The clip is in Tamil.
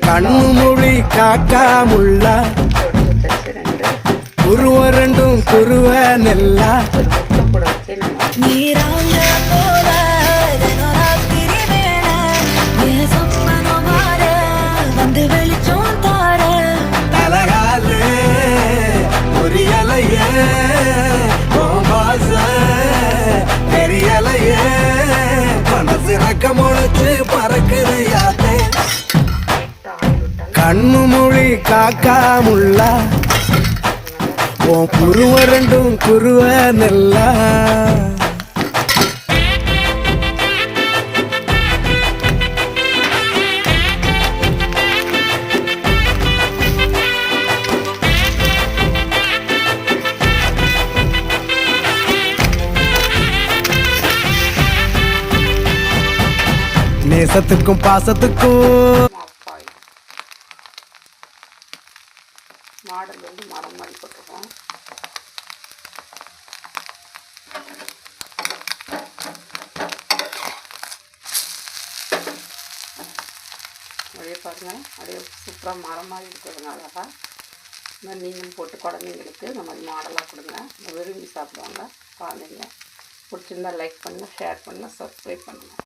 கண்ணு மொழி காக்காமுள்ள குருவ ரெண்டும் குருவ நெல்லா தலகாலே புரியலையே தெரியலையே மனசு ரக்க முளைச்சு பறக்குது யாத்தே கண்ணு மொழி காக்காமுள்ள குருவ ரெண்டும் குருவ நெல்லா நேசத்துக்கும் பாசத்துக்கும் மாடல் வந்து மரம் மாதிரி போட்டிருக்கோம். அப்படியே பாருங்கள், அப்படியே சூப்பராக மரம் மாதிரி இருக்கிறதுனால இந்த மாதிரி நீங்களும் போட்டு குழந்தைங்களுக்கு இந்த மாதிரி மாடலாக கொடுங்க, விரும்பி சாப்பிடுவாங்க குழந்தைங்க. பிடிச்சிருந்தா லைக் பண்ணுங்கள், ஷேர் பண்ணுங்கள், சப்ஸ்கிரைப் பண்ணுங்கள்.